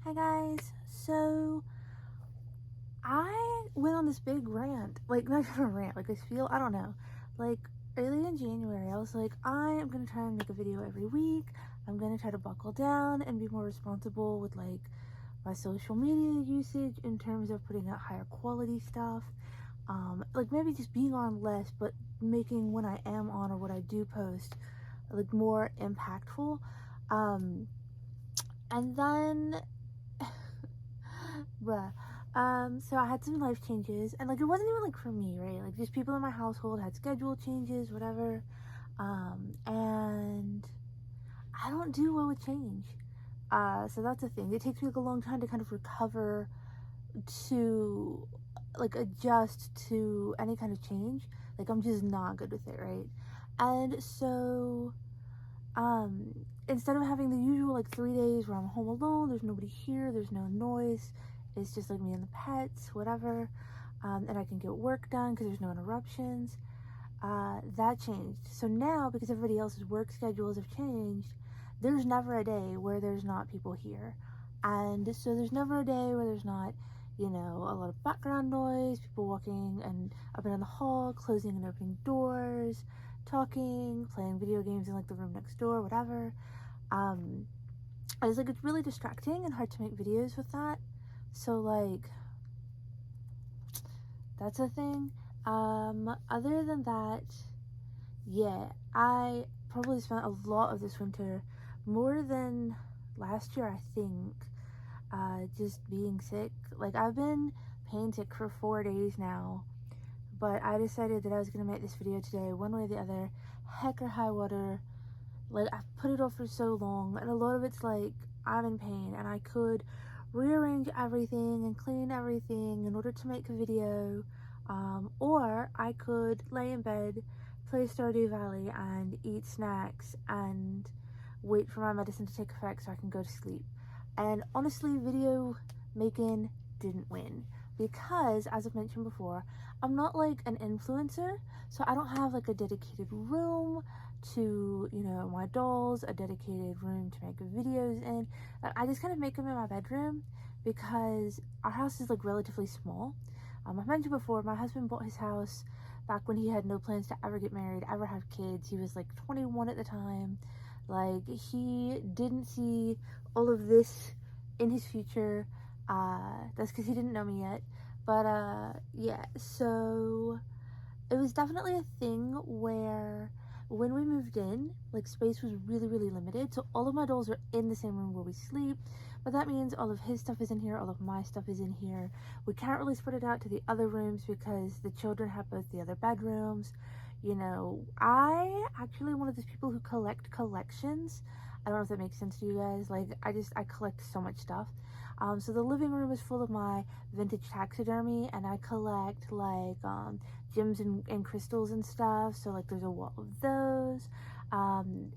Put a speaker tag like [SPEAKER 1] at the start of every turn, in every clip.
[SPEAKER 1] Hi guys, so I went on this big rant, like not even a rant, like I don't know, like early in January I was like, I am gonna try and make a video every week. I'm gonna try to buckle down and be more responsible with like my social media usage in terms of putting out higher quality stuff. Like maybe just being on less, but making when I am on or what I do post like more impactful. Um, and then bruh. So I had some life changes, and like it wasn't even like for me, right? Like just people in my household had schedule changes, whatever. And I don't do well with change. So that's a thing. It takes me like a long time to kind of recover, to like adjust to any kind of change. Like I'm just not good with it, right? And so um instead of having the usual like 3 days where I'm home alone, there's nobody here, there's no noise, it's just like me and the pets, whatever, and I can get work done because there's no interruptions. That changed. So now, because everybody else's work schedules have changed, there's never a day where there's not people here. And so there's never a day where there's not, a lot of background noise, people walking and up and down the hall, closing and opening doors, talking, playing video games in like the room next door, whatever. I was like, it's really distracting and hard to make videos with that. So like, that's a thing. Other than that, yeah, I probably spent a lot of this winter, more than last year, I think, just being sick. Like, I've been pain sick for 4 days now, but I decided that I was gonna make this video today, one way or the other, heck or high water. Like, I've put it off for so long, and a lot of it's like, I'm in pain, and I could rearrange everything and clean everything in order to make a video, or I could lay in bed, play Stardew Valley, and eat snacks, and wait for my medicine to take effect so I can go to sleep. And honestly, video making didn't win, because, as I've mentioned before, I'm not like an influencer, so I don't have like a dedicated room to, my dolls, a dedicated room to make videos in. I just kind of make them in my bedroom because our house is like relatively small. I've mentioned before, my husband bought his house back when he had no plans to ever get married, ever have kids. He was like 21 at the time. Like, he didn't see all of this in his future. That's because he didn't know me yet. But yeah, so it was definitely a thing where when we moved in, like, space was really, really limited. So all of my dolls are in the same room where we sleep, but that means all of his stuff is in here, all of my stuff is in here. We can't really spread it out to the other rooms because the children have both the other bedrooms. I actually am one of those people who collect collections. I don't know if that makes sense to you guys. Like, I collect so much stuff. So the living room is full of my vintage taxidermy, and I collect like gems and crystals and stuff. So like there's a wall of those.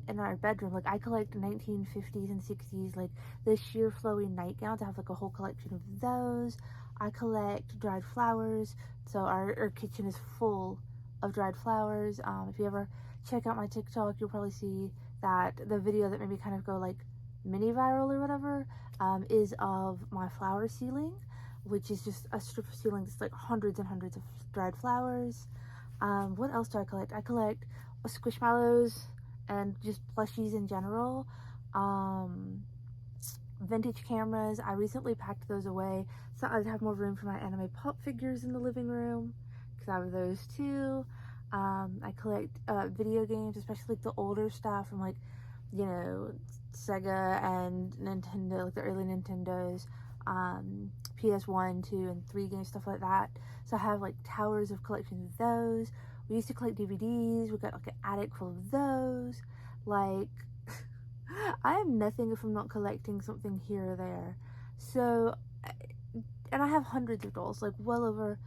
[SPEAKER 1] In our bedroom, like I collect 1950s and 60s, like the sheer flowy nightgowns. I have like a whole collection of those. I collect dried flowers, so our kitchen is full of dried flowers. If you ever check out my TikTok, you'll probably see that the video that made me kind of go like mini viral or whatever, is of my flower ceiling, which is just a strip of ceiling that's like hundreds and hundreds of dried flowers. What else do I collect? I collect squishmallows and just plushies in general. Vintage cameras. I recently packed those away so I'd have more room for my anime pop figures in the living room, because I have those too. I collect video games, especially like the older stuff from like, Sega and Nintendo, like the early Nintendos, PS1, 2, and 3 games, stuff like that. So I have like towers of collections of those. We used to collect DVDs. We got like an attic full of those. Like, I am nothing if I'm not collecting something here or there. So, and I have hundreds of dolls, like well over,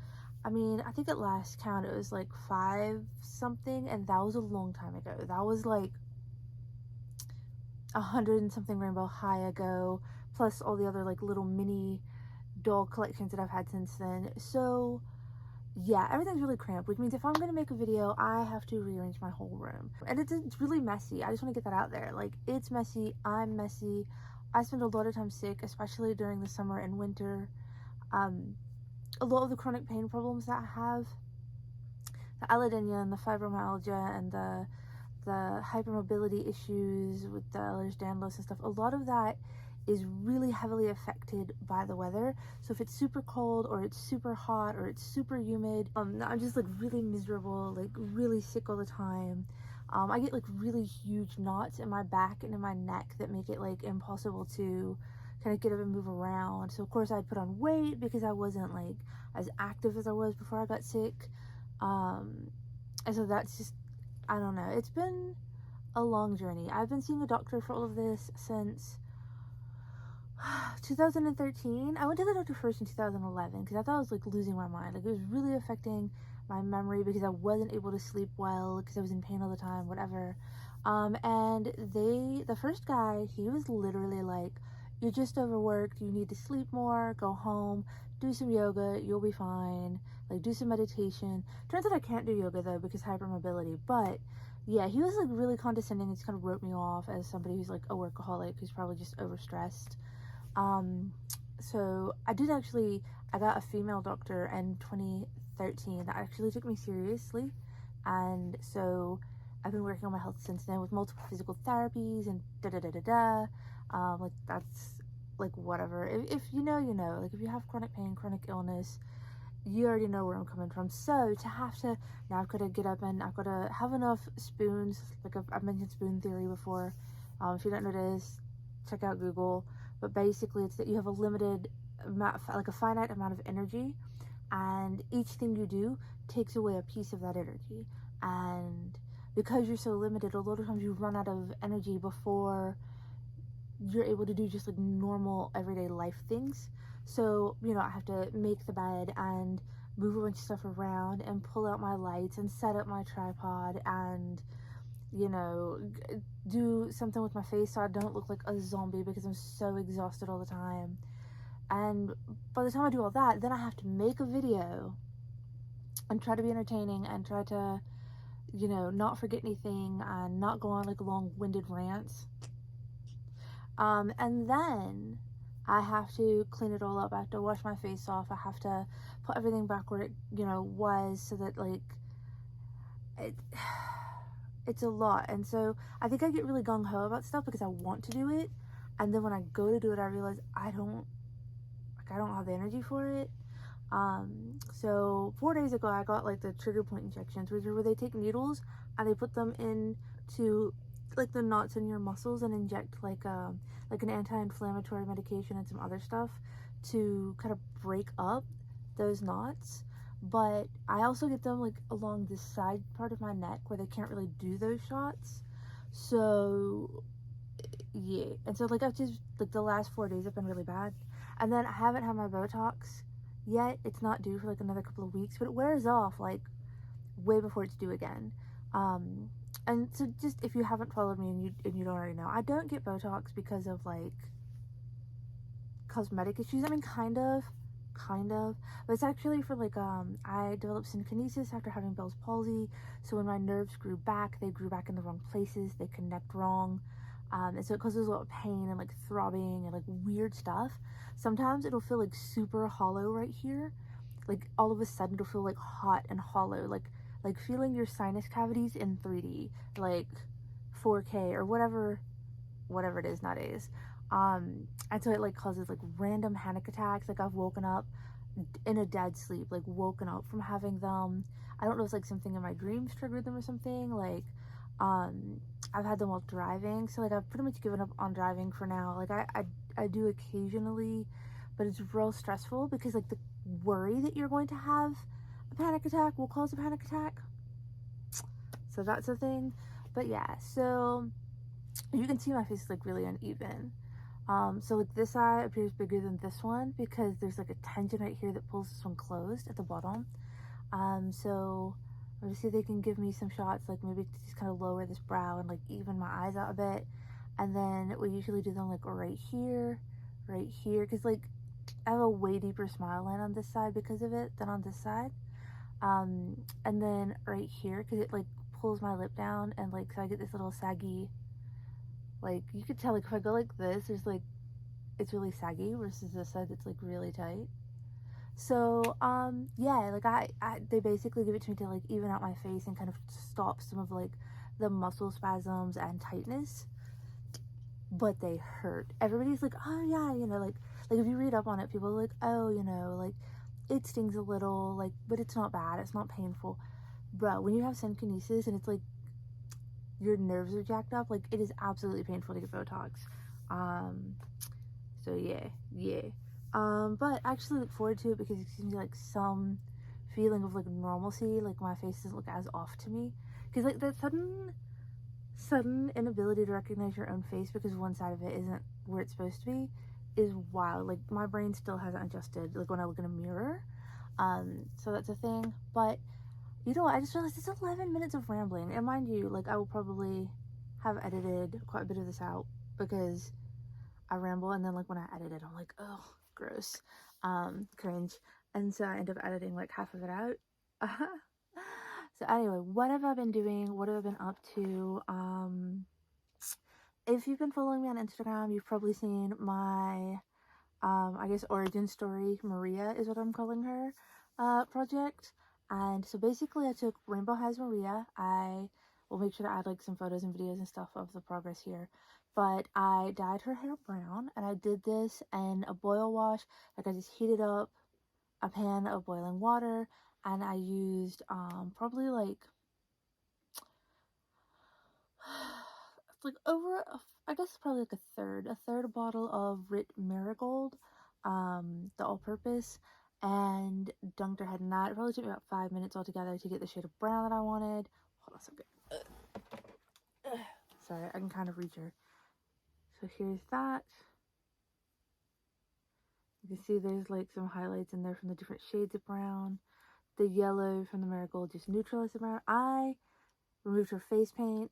[SPEAKER 1] I think at last count it was like 5 something, and that was a long time ago. That was like 100 and something Rainbow High ago, plus all the other like little mini doll collections that I've had since then. So yeah, everything's really cramped, which means if I'm gonna make a video, I have to rearrange my whole room. And it's really messy. I just want to get that out there. Like, it's messy, I'm messy, I spend a lot of time sick, especially during the summer and winter. A lot of the chronic pain problems that I have, the allodynia and the fibromyalgia and the hypermobility issues with the Ehlers-Danlos and stuff, a lot of that is really heavily affected by the weather. So if it's super cold or it's super hot or it's super humid, I'm just like really miserable, like really sick all the time. I get like really huge knots in my back and in my neck that make it like impossible to kind of get up and move around. So of course I'd put on weight because I wasn't like as active as I was before I got sick. And so that's just, I don't know, it's been a long journey. I've been seeing a doctor for all of this since 2013. I went to the doctor first in 2011 because I thought I was like losing my mind. Like it was really affecting my memory because I wasn't able to sleep well because I was in pain all the time, whatever. And the first guy, he was literally like, you're just overworked, you need to sleep more, go home, do some yoga, you'll be fine, like do some meditation. Turns out I can't do yoga though because hypermobility, but yeah, he was like really condescending and just kind of wrote me off as somebody who's like a workaholic who's probably just overstressed. So I got a female doctor in 2013 that actually took me seriously, and so I've been working on my health since then with multiple physical therapies and like that's like whatever. If you know, you know. Like if you have chronic pain, chronic illness, you already know where I'm coming from. So now I've got to get up and I've got to have enough spoons. Like I've mentioned spoon theory before. If you don't know what it is, check out Google. But basically it's that you have a limited amount, like a finite amount of energy, and each thing you do takes away a piece of that energy. And because you're so limited, a lot of times you run out of energy before you're able to do just like normal everyday life things. So, you know, I have to make the bed and move a bunch of stuff around and pull out my lights and set up my tripod and, you know, do something with my face so I don't look like a zombie because I'm so exhausted all the time. And by the time I do all that, then I have to make a video and try to be entertaining and try to, you know, not forget anything and not go on like long-winded rants. And then I have to clean it all up. I have to wash my face off. I have to put everything back where it, you know, was, so that like it's a lot. And so I think I get really gung-ho about stuff because I want to do it, and then when I go to do it I realize I don't have the energy for it. So 4 days ago I got like the trigger point injections, which are where they take needles and they put them into like the knots in your muscles and inject like an anti-inflammatory medication and some other stuff to kind of break up those knots. But I also get them like along this side part of my neck where they can't really do those shots. So yeah, and so like I've just like the last 4 days have been really bad, and then I haven't had my Botox yet. It's not due for like another couple of weeks, but it wears off like way before it's due again. And so just if you haven't followed me and you don't already know, I don't get Botox because of like cosmetic issues. I mean, kind of, but it's actually for like I developed synkinesis after having Bell's palsy. So when my nerves grew back, they grew back in the wrong places. They connect wrong. And so it causes a lot of pain and like throbbing and like weird stuff. Sometimes it'll feel like super hollow right here. Like all of a sudden it'll feel like hot and hollow, like feeling your sinus cavities in 3D, like 4K or whatever it is nowadays. And so it like causes like random panic attacks. Like I've woken up in a dead sleep, like woken up from having them. I don't know if it's like something in my dreams triggered them or something. Like I've had them while driving, so like I've pretty much given up on driving for now. Like I do occasionally, but it's real stressful because like the worry that you're going to have a panic attack will cause a panic attack. So that's a thing. But yeah, so you can see my face is like really uneven. So like this eye appears bigger than this one because there's like a tension right here that pulls this one closed at the bottom. So I'm gonna see if they can give me some shots, like maybe to just kind of lower this brow and like even my eyes out a bit. And then we usually do them like right here, because like I have a way deeper smile line on this side because of it than on this side. And then right here because it like pulls my lip down, and like so I get this little saggy, like you could tell like if I go like this, there's like it's really saggy versus this side that's like really tight. So yeah, like they basically give it to me to like even out my face and kind of stop some of like the muscle spasms and tightness, but they hurt. Everybody's like, oh yeah, you know, like if you read up on it, people are like, oh, you know, like it stings a little, like, but it's not bad, it's not painful. Bro, when you have synkinesis and it's like your nerves are jacked up, like it is absolutely painful to get Botox. Um, so yeah. But I actually look forward to it because it gives me like some feeling of like normalcy. Like my face doesn't look as off to me, because like that sudden inability to recognize your own face because one side of it isn't where it's supposed to be is wild. Like my brain still hasn't adjusted. Like when I look in a mirror. So that's a thing. But you know what? I just realized it's 11 minutes of rambling, and mind you, like I will probably have edited quite a bit of this out because I ramble, and then like when I edit it, I'm like, oh, gross, cringe, and so I end up editing like half of it out. So anyway, what have I been doing? What have I been up to? If you've been following me on Instagram, you've probably seen my, I guess, origin story. Maria is what I'm calling her, project. And so basically, I took Rainbow Has Maria. I will make sure to add like some photos and videos and stuff of the progress here. But I dyed her hair brown, and I did this in a boil wash. Like I just heated up a pan of boiling water, and I used probably like like over I guess probably like a third bottle of Rit Marigold, the all-purpose, and dunked her head in that. It probably took me about 5 minutes altogether to get the shade of brown that I wanted. Hold on a second. Sorry, I can kind of reach her. So here's that. You can see there's like some highlights in there from the different shades of brown. The yellow from the marigold just neutralized the brown. I removed her face paint.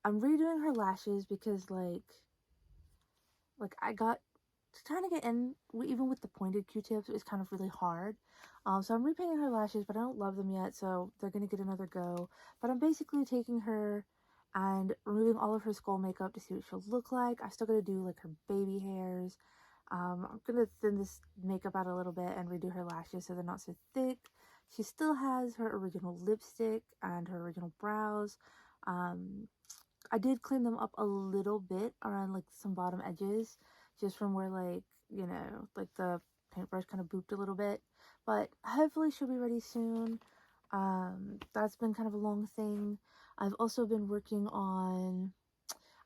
[SPEAKER 1] I'm redoing her lashes because like I got trying to get in even with the pointed Q-tips. It was kind of really hard. So I'm repainting her lashes, but I don't love them yet, so they're gonna get another go. But I'm basically taking her and removing all of her skull makeup to see what she'll look like. I still gotta do like her baby hairs. I'm gonna thin this makeup out a little bit and redo her lashes so they're not so thick. She still has her original lipstick and her original brows. Um, I did clean them up a little bit around like some bottom edges, just from where like, you know, like the paintbrush kind of booped a little bit. But hopefully she'll be ready soon. That's been kind of a long thing. I've also been working on,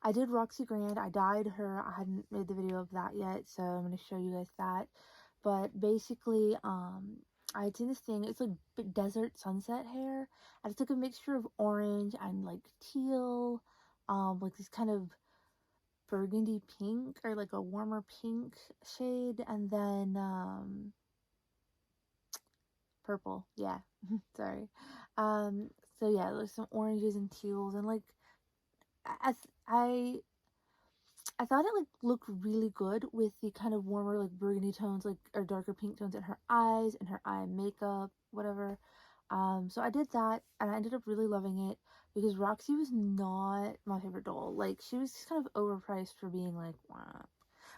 [SPEAKER 1] I did Roxy Grand. I dyed her. I hadn't made the video of that yet, so I'm going to show you guys that. But basically, I did this thing. It's like desert sunset hair. I took a mixture of orange and like teal, like this kind of burgundy pink or like a warmer pink shade, and then purple. Yeah, sorry. So yeah, like some oranges and teals, and like I I I thought it like looked really good with the kind of warmer like burgundy tones, like or darker pink tones in her eyes and her eye makeup, whatever. So I did that, and I ended up really loving it because Roxy was not my favorite doll. Like she was just kind of overpriced for being like, wow.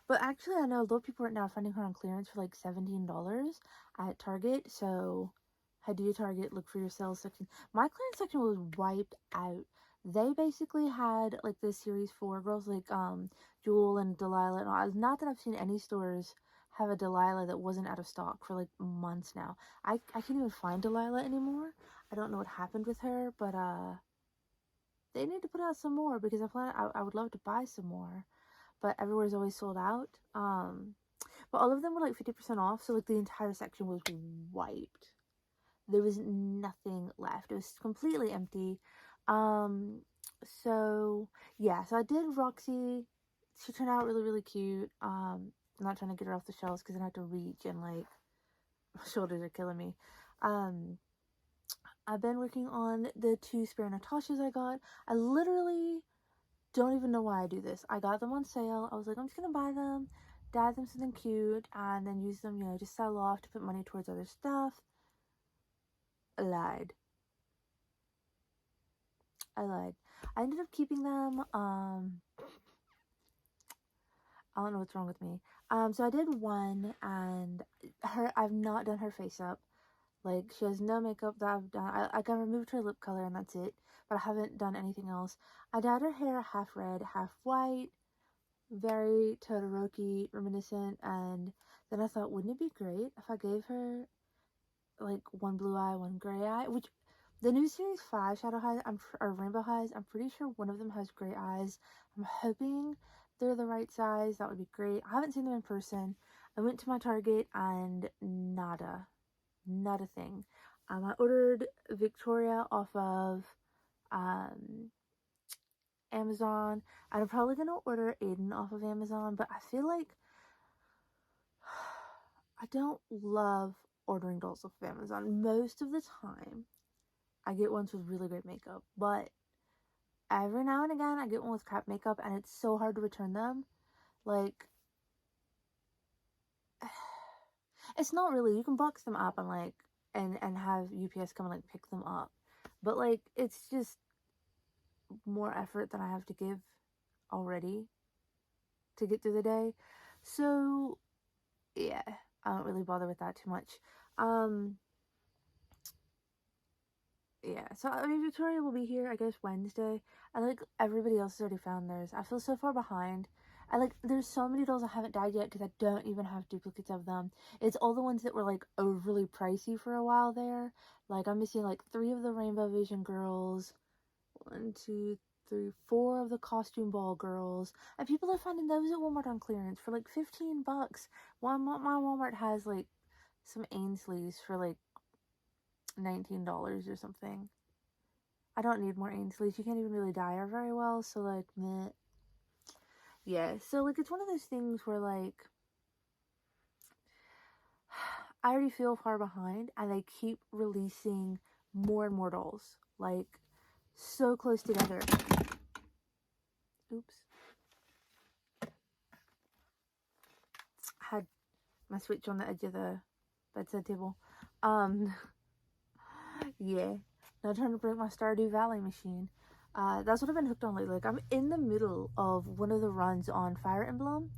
[SPEAKER 1] But actually, I know a lot of people right now are finding her on clearance for like $17 at Target. So head to your Target, look for your sales section. My clearance section was wiped out. They basically had like the series 4 girls like Jewel and Delilah and all. Not that I've seen any stores have a Delilah that wasn't out of stock for like months now. I can't even find Delilah anymore. I don't know what happened with her, but they need to put out some more because I would love to buy some more, but everywhere's always sold out. But all of them were like 50% off, so like the entire section was wiped. There was nothing left. It was completely empty. Um, so yeah, so I did Roxy. She turned out really, really cute. I'm not trying to get her off the shelves because I have to reach and like my shoulders are killing me. Um, I've been working on the 2 spare Natashas I got. I literally don't even know why I do this. I got them on sale. I was like, I'm just gonna buy them, dye them something cute, and then use them, you know, to sell off to put money towards other stuff. I lied. I ended up keeping them. I don't know what's wrong with me. So I did one, and I've not done her face up. Like, she has no makeup that I've done. I removed her lip color, and that's it. But I haven't done anything else. I dyed her hair half red, half white. Very Todoroki reminiscent. And then I thought, wouldn't it be great if I gave her, like, one blue eye, one gray eye? Which, the new Series 5 Shadow Highs, or Rainbow Highs, I'm pretty sure one of them has gray eyes. I'm hoping they're the right size. That would be great. I haven't seen them in person. I went to my Target and nada. Not a thing. I ordered Victoria off of Amazon. I'm probably going to order Aiden off of Amazon, but I feel like I don't love ordering dolls off of Amazon. Most of the time, I get ones with really great makeup, but every now and again, I get one with crap makeup, and it's so hard to return them. Like, it's not really. You can box them up and, like, and have UPS come and, like, pick them up. But, like, it's just more effort than I have to give already to get through the day. So, yeah, I don't really bother with that too much. Yeah, so, I mean, Victoria will be here, I guess, Wednesday. And, like, everybody else has already found theirs. I feel so far behind. And, like, there's so many dolls I haven't dyed yet because I don't even have duplicates of them. It's all the ones that were, like, overly pricey for a while there. Like, I'm missing, like, 3 of the Rainbow Vision girls. 1, 2, 3, 4 of the Costume Ball girls. And people are finding those at Walmart on clearance for, like, $15. My Walmart has, like, some Ainsley's for, like, $19 or something. I don't need more Ainsley's. You can't even really dye her very well, so, like, meh. Yeah, so, like, it's one of those things where, like, I already feel far behind, and they keep releasing more and more dolls. Like, so close together. Oops. Had my Switch on the edge of the bedside table. Yeah. Now trying to break my Stardew Valley machine. That's what I've been hooked on lately. Like, I'm in the middle of one of the runs on Fire Emblem.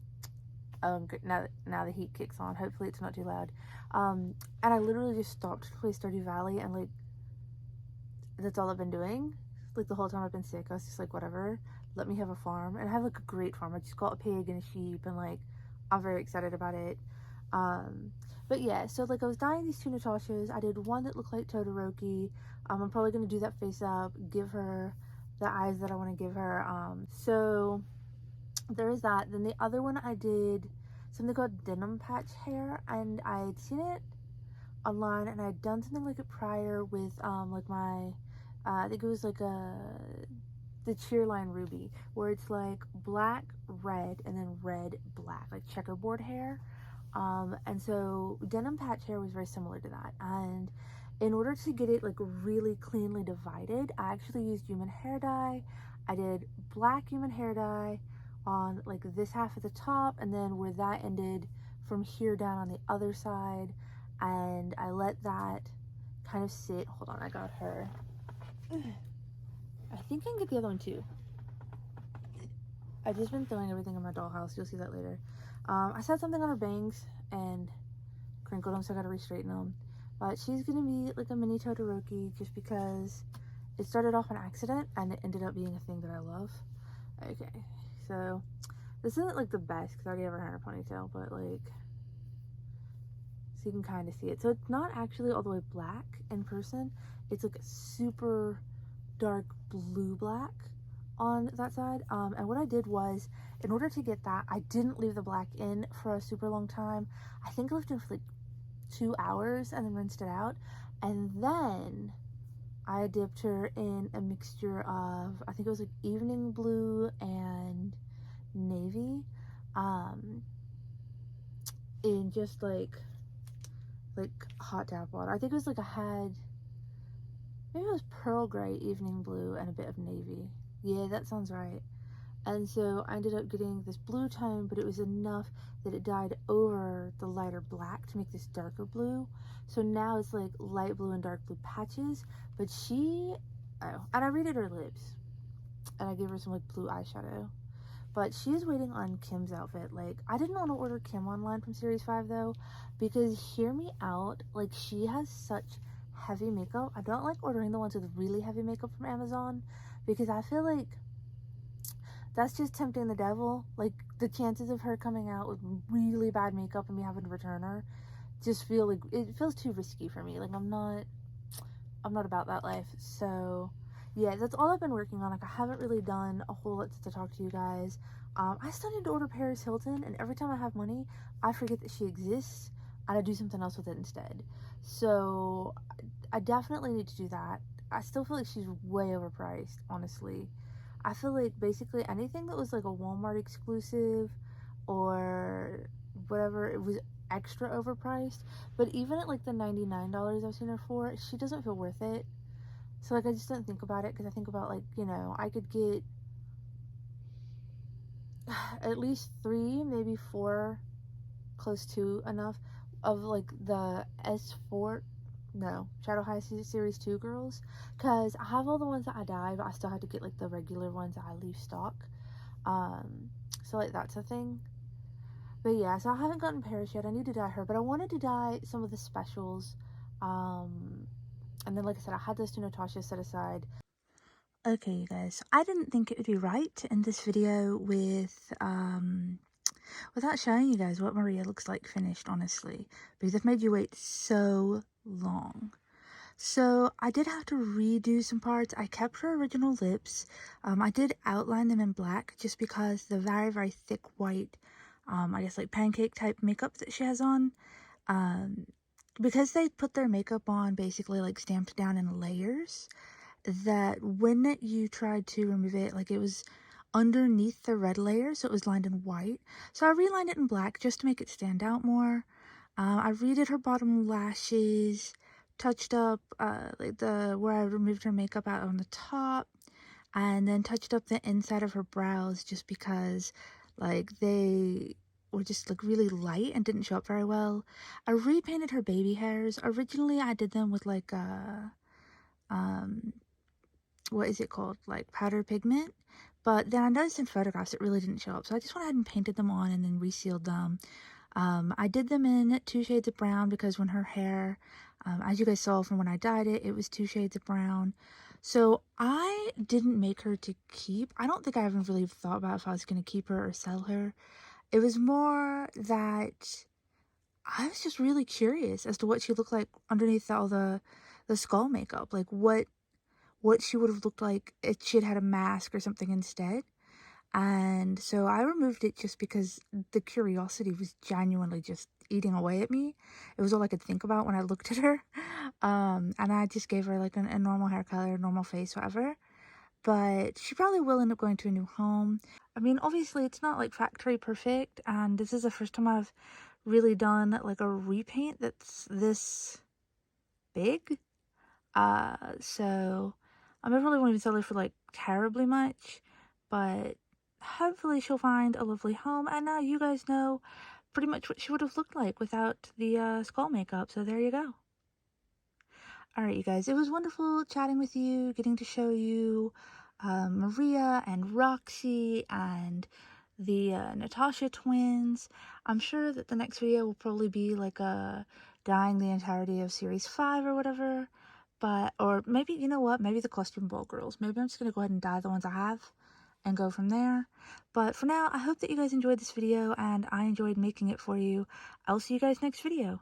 [SPEAKER 1] Now the heat kicks on. Hopefully it's not too loud. And I literally just stopped to play Stardew Valley, and, like, that's all I've been doing. Like, the whole time I've been sick, I was just like, whatever. Let me have a farm. And I have, like, a great farm. I just got a pig and a sheep, and, like, I'm very excited about it. But yeah, so, like, I was dyeing these 2 Natashas. I did one that looked like Todoroki. I'm probably going to do that face up, give her the eyes that I want to give her. So there is that. Then the other one I did something called denim patch hair, and I'd seen it online, and I'd done something like it prior with, like, my, I think it was, like, the Cheerline Ruby, where it's, like, black, red, and then red, black, like, checkerboard hair. And so denim patch hair was very similar to that. And in order to get it, like, really cleanly divided, I actually used human hair dye. I did black human hair dye on, like, this half at the top, and then where that ended from here down on the other side. And I let that kind of sit. Hold on, I got her. I think I can get the other one too. I've just been throwing everything in my dollhouse. You'll see that later. I set something on her bangs and crinkled them, so I gotta re-straighten them. But she's gonna be like a mini Todoroki just because it started off an accident and it ended up being a thing that I love. Okay, so this isn't, like, the best because I already have her hair in a ponytail, but, like, so you can kind of see it. So it's not actually all the way black in person. It's, like, a super dark blue black on that side. And what I did was, in order to get that, I didn't leave the black in for a super long time. I think I left it for, like, 2 hours and then rinsed it out. And then I dipped her in a mixture of, I think it was, like, evening blue and navy, in just, like hot tap water. I think it was, like, maybe it was pearl gray, evening blue, and a bit of navy. Yeah, that sounds right. And so I ended up getting this blue tone, but it was enough that it dyed over the lighter black to make this darker blue. So now it's, like, light blue and dark blue patches. But and I redid her lips, and I gave her some, like, blue eyeshadow. But she is waiting on Kim's outfit. Like, I didn't want to order Kim online from Series 5 though, because hear me out, like, she has such heavy makeup. I don't like ordering the ones with really heavy makeup from Amazon, because I feel like that's just tempting the devil. Like, the chances of her coming out with really bad makeup and me having to return her just feel like it feels too risky for me. Like, I'm not about that life. So yeah, that's all I've been working on. Like, I haven't really done a whole lot to talk to you guys. I still need to order Paris Hilton, and every time I have money, I forget that she exists and I do something else with it instead. So I definitely need to do that. I still feel like she's way overpriced, honestly. I feel like basically anything that was like a Walmart exclusive or whatever, it was extra overpriced. But even at like the $99 I've seen her for, she doesn't feel worth it. So like, I just didn't think about it, because I think about, like, you know, I could get at least 3, maybe 4, close to enough of like the S4, no, Shadow High Series 2 girls, because I have all the ones that I dye, but I still have to get like the regular ones that I leave stock. So like, that's a thing. But yeah, so I haven't gotten Paris yet. I need to dye her, but I wanted to dye some of the specials. And then, like I said, I had those to Natasha set aside. Okay, you guys, I didn't think it would be right to end this video without showing you guys what Maria looks like finished, honestly, because I've made you wait so long. So I did have to redo some parts. I kept her original lips. I did outline them in black just because the very, very thick white, I guess like pancake type makeup that she has on, because they put their makeup on basically like stamped down in layers, that when you tried to remove it, like, it was underneath the red layer, so it was lined in white. So I relined it in black just to make it stand out more. I redid her bottom lashes, touched up like where I removed her makeup out on the top, and then touched up the inside of her brows just because, like, they were just like really light and didn't show up very well. I repainted her baby hairs. Originally I did them with like what is it called, like powder pigment, but then I noticed in photographs it really didn't show up, so I just went ahead and painted them on and then resealed them. I did them in 2 shades of brown because when her hair, as you guys saw from when I dyed it, it was 2 shades of brown. So I didn't make her to keep. I don't think I even really thought about if I was going to keep her or sell her. It was more that I was just really curious as to what she looked like underneath all the skull makeup, like what she would have looked like if she had had a mask or something instead. And so I removed it just because the curiosity was genuinely just eating away at me. It was all I could think about when I looked at her. And I just gave her like a normal hair color, normal face, whatever. But she probably will end up going to a new home. I mean, obviously it's not like factory perfect, and this is the first time I've really done like a repaint that's this big. So I really won't even sell her for like terribly much, but hopefully she'll find a lovely home. And now you guys know pretty much what she would have looked like without the skull makeup. So there you go. Alright, you guys, it was wonderful chatting with you, getting to show you Maria and Roxy and the Natasha twins. I'm sure that the next video will probably be like dyeing the entirety of Series 5 or whatever. But, or maybe, you know what, maybe the costume ball girls. Maybe I'm just going to go ahead and dye the ones I have and go from there. But for now, I hope that you guys enjoyed this video and I enjoyed making it for you. I'll see you guys next video.